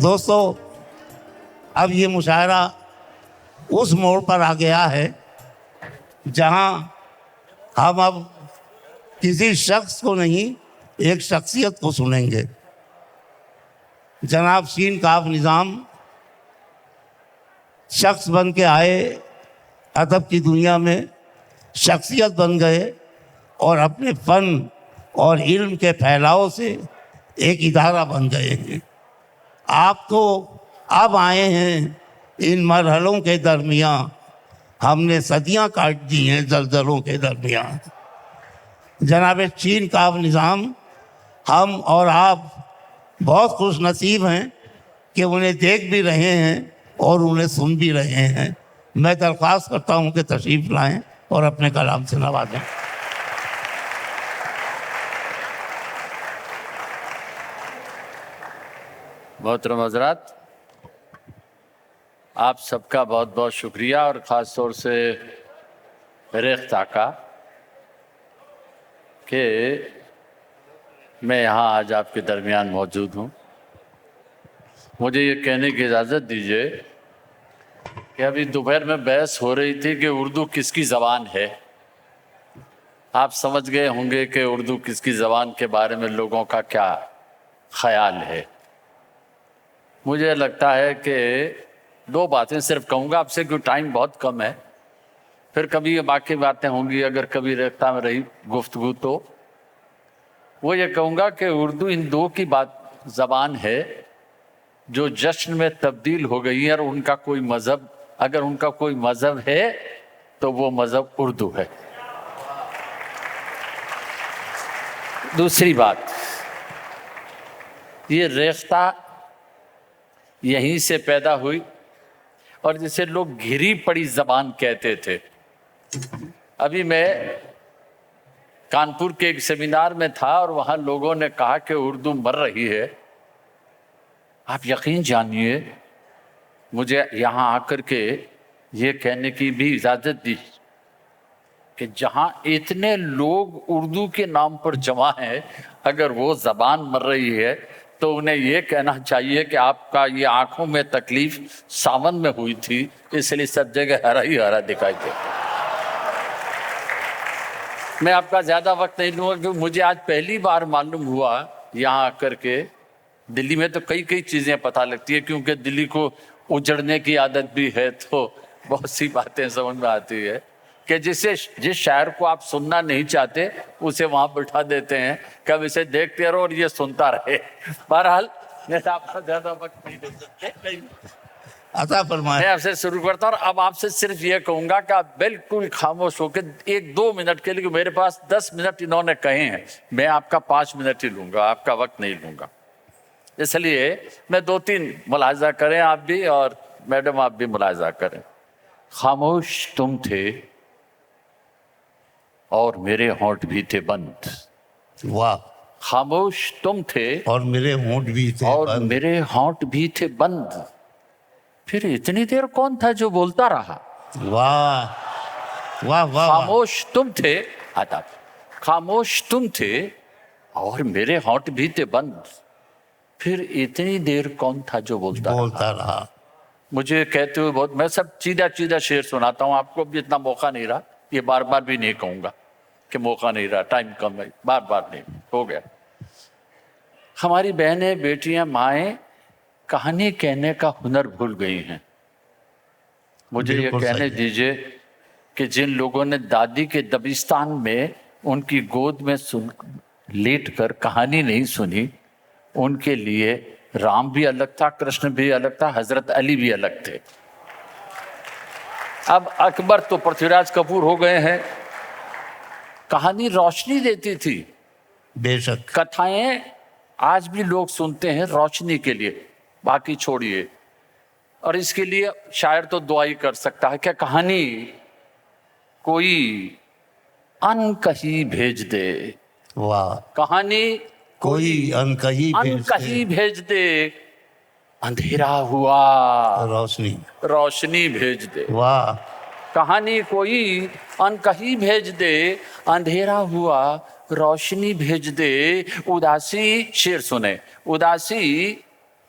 دوستو اب یہ مشاعرہ اس موڑ پر آ گیا ہے جہاں ہم اب کسی شخص کو نہیں ایک شخصیت کو سنیں گے. جناب شین کاف نظام شخص بن کے آئے، ادب کی دنیا میں شخصیت بن گئے اور اپنے فن اور علم کے پھیلاؤ سے ایک ادارہ بن گئے ہیں. آپ تو اب آئے ہیں ان مرحلوں کے درمیان، ہم نے صدیاں کاٹ دی ہیں زلزلوں کے درمیان. جناب شین کاف نظام، ہم اور آپ بہت خوش نصیب ہیں کہ انہیں دیکھ بھی رہے ہیں اور انہیں سن بھی رہے ہیں. میں درخواست کرتا ہوں کہ تشریف لائیں اور اپنے کلام سے نوازیں. محترم حضرات، آپ سب کا بہت بہت شکریہ اور خاص طور سے ریختہ کا کہ میں یہاں آج آپ کے درمیان موجود ہوں. مجھے یہ کہنے کی اجازت دیجیے کہ ابھی دوپہر میں بحث ہو رہی تھی کہ اردو کس کی زبان ہے. آپ سمجھ گئے ہوں گے کہ اردو کس کی زبان کے بارے میں لوگوں کا کیا خیال ہے. مجھے لگتا ہے کہ دو باتیں صرف کہوں گا آپ سے، کیونکہ ٹائم بہت کم ہے. پھر کبھی یہ باقی باتیں ہوں گی اگر کبھی ریختہ میں رہی گفتگو تو. وہ یہ کہوں گا کہ اردو ان دو کی زبان ہے جو جشن میں تبدیل ہو گئی ہے، اور ان کا کوئی مذہب، اگر ان کا کوئی مذہب ہے تو وہ مذہب اردو ہے. دوسری بات، یہ ریختہ یہیں سے پیدا ہوئی اور جسے لوگ گھری پڑی زبان کہتے تھے. ابھی میں کانپور کے ایک سیمینار میں تھا اور وہاں لوگوں نے کہا کہ اردو مر رہی ہے. آپ یقین جانیے مجھے یہاں آ کر کے یہ کہنے کی بھی اجازت دی کہ جہاں اتنے لوگ اردو کے نام پر جمع ہیں، اگر وہ زبان مر رہی ہے تو انہیں یہ کہنا چاہیے کہ آپ کا یہ آنکھوں میں تکلیف ساون میں ہوئی تھی، اس لیے سب جگہ ہرا ہی ہرا دکھائی دے. میں آپ کا زیادہ وقت نہیں لوں گا کیونکہ مجھے آج پہلی بار معلوم ہوا یہاں آ کر کے. دلی میں تو کئی چیزیں پتہ لگتی ہے کیونکہ دلی کو اجڑنے کی عادت بھی ہے، تو بہت سی باتیں سمجھ میں آتی ہے کہ جس شاعر کو آپ سننا نہیں چاہتے اسے وہاں بٹھا دیتے ہیں کہ اب اسے دیکھتے رہو اور یہ سنتا رہے. بہرحال میں آپ کا زیادہ وقت نہیں دے سکتے، عطا فرمائے. میں آپ سے شروع کرتا ہوں. اور اب آپ سے صرف یہ کہوں گا کہ آپ بالکل خاموش ہو کے 1-2 منٹ کے لیے، میرے پاس 10 منٹ انہوں نے کہے ہیں، میں آپ کا 5 منٹ ہی لوں گا، آپ کا وقت نہیں لوں گا. اس لیے میں 2-3 ملاحظہ کریں آپ بھی اور میڈم آپ بھی ملاحظہ کریں. خاموش تم تھے اور میرے ہونٹ بھی تھے بند. واہ. خاموش تم تھے اور میرے ہونٹ بھی تھے اور بند. میرے ہونٹ بھی تھے بند. پھر اتنی دیر کون تھا جو بولتا رہا؟ واہ واہ واہ. خاموش تم تھے، خاموش تم تھے اور میرے ہونٹ بھی تھے بند. پھر اتنی دیر کون تھا جو بولتا رہا. مجھے کہتے ہوئے بہت، میں سب چیدہ شعر سناتا ہوں آپ کو، بھی اتنا موقع نہیں رہا، یہ بار بار بھی نہیں کہوں گا کہ موقع نہیں رہا، ٹائم کم ہے، بار نہیں ہو گیا. ہماری بہنیں، بیٹیاں، مائیں کہانی کہنے کا ہنر بھول گئی ہیں. مجھے یہ کہنے دیجئے کہ جن لوگوں نے دادی کے دبستان میں ان کی گود میں لیٹ کر کہانی نہیں سنی، ان کے لیے رام بھی الگ تھا، کرشن بھی الگ تھا، حضرت علی بھی الگ تھے. اب اکبر تو پرتھوی راج کپور ہو گئے ہیں. کہانی روشنی دیتی تھی. بے شک. کتھائیں آج بھی لوگ سنتے ہیں روشنی کے لیے، باقی چھوڑیے. اور اس کے لیے شاعر تو دعا ہی کر سکتا ہے کہ کہانی کوئی ان کہیں بھیج دے. واہ. کہانی کوئی ان کہیں بھیج دے، اندھیرا ہوا روشنی بھیج دے. واہ. کہانی کوئی ان کہیں بھیج دے، اندھیرا ہوا روشنی بھیج دے. اداسی، شعر سنیں، اداسی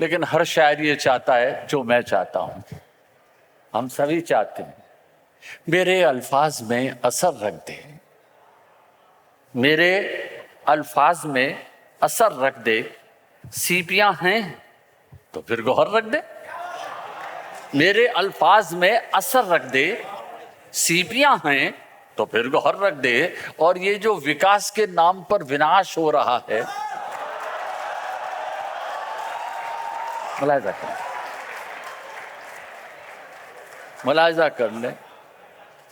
لیکن ہر شاعر یہ چاہتا ہے جو میں چاہتا ہوں، ہم سبھی چاہتے ہیں میرے الفاظ میں اثر رکھ دے، میرے الفاظ میں اثر رکھ دے، سیپیاں ہیں تو پھر گوہر رکھ دے، میرے الفاظ میں اثر رکھ دے، سیپیاں ہیں تو پھر گوہر رکھ دے۔ اور یہ جو وکاس کے نام پر وناش ہو رہا ہے، ملاحظہ کر لیں،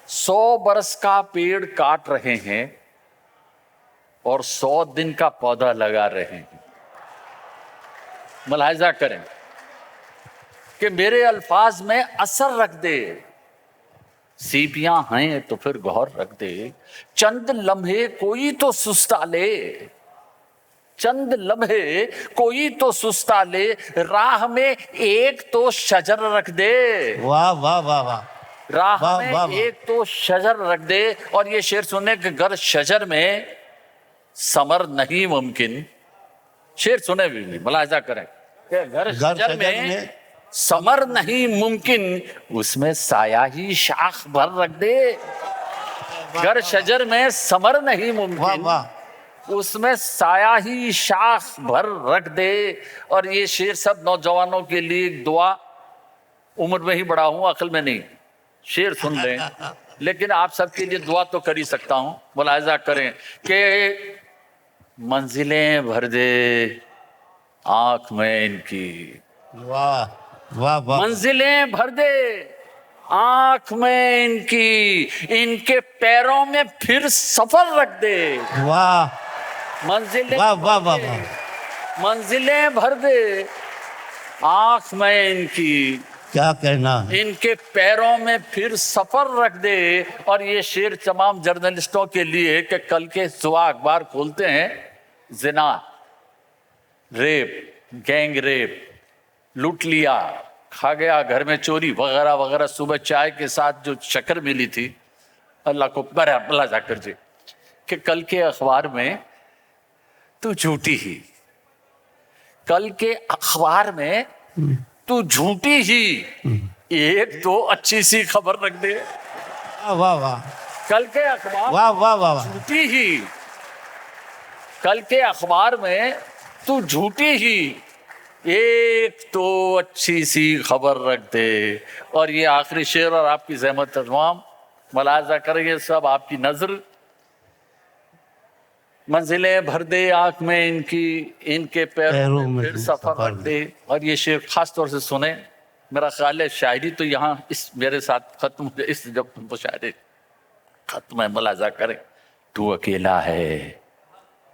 100 برس کا پیڑ کاٹ رہے ہیں اور 100 دن کا پودا لگا رہے ہیں۔ ملاحظہ کریں کہ میرے الفاظ میں اثر رکھ دے، سیپیاں ہیں تو پھر گوہر رکھ دے، چند لمحے کوئی تو سستا لے، چند لمحے کوئی تو سستا لے، راہ میں ایک تو شجر رکھ دے، واہ واہ واہ واہ، راہ واہ میں واہ واہ۔ ایک تو شجر رکھ دے۔ اور یہ شعر سنیں کہ گر شجر میں ثمر نہیں ممکن، شعر سنے بھی ملاحظہ کریں کہ گر شجر میں ثمر نہیں ممکن، اس میں سایہ ہی شاخ بھر رکھ دے، گر شجر میں ثمر نہیں واہ ممکن، واہ، اس میں سایہ ہی شاخ بھر رکھ دے۔ اور یہ شعر سب نوجوانوں کے لیے ایک دعا، عمر میں ہی بڑا ہوں عقل میں نہیں، شعر سن لیں لیکن آپ سب کے لیے دعا تو کر ہی سکتا ہوں۔ ملاحظہ کریں کہ منزلیں بھر دے آنکھ میں ان کی، واہ واہ واہ، منزلیں بھر دے آنکھ میں ان کی، ان کے پیروں میں پھر سفر رکھ دے، واہ منزلیں واہ واہ بھر واہ دے، واہ، منزلیں بھر دے آنکھ میں ان کی، کیا کہنا ہے، ان کے پیروں میں پھر سفر رکھ دے۔ اور یہ شعر تمام جرنلسٹوں کے لیے کہ کل کے صبح اخبار کھولتے ہیں، زنا، ریپ، گینگ ریپ، لوٹ لیا، کھا گیا، گھر میں چوری وغیرہ وغیرہ، صبح چائے کے ساتھ جو شکر ملی تھی، اللہ کو بھلا جا کر جی کہ کل کے اخبار میں تو جھوٹی ہی، کل کے اخبار میں تو جھوٹی ہی، ایک تو اچھی سی خبر رکھ دے، واہ واہ واہ، کل کے اخبار واہ واہ واہ واہ، جھوٹی ہی، کل کے اخبار میں تو جھوٹی ہی، ایک تو اچھی سی خبر رکھ دے۔ اور یہ آخری شعر اور آپ کی زحمت تمام ملاحظہ کریں گے سب آپ کی نظر، منزلیں بھر دے آنکھ میں ان کی، ان کے پیروں میں پھر سفر رکھ دے۔ اور یہ شعر خاص طور سے سنیں، میرا خیال ہے شاعری تو یہاں اس میرے ساتھ ختم، اس جب وہ شاعری ختم ہے، ملاحظہ کریں، تو اکیلا ہے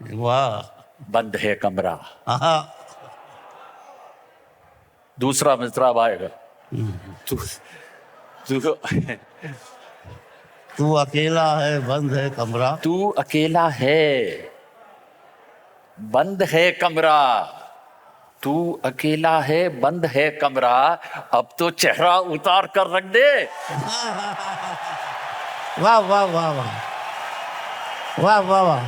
واہ، بند ہے کمرہ، ہاں، دوسرا مصرعب آئے گا، تو اکیلا ہے بند ہے کمرہ، تو اکیلا ہے بند ہے کمرہ، تو اکیلا ہے بند ہے کمرہ، اب تو چہرہ اتار کر رکھ دے، واہ واہ واہ واہ، واہ واہ واہ،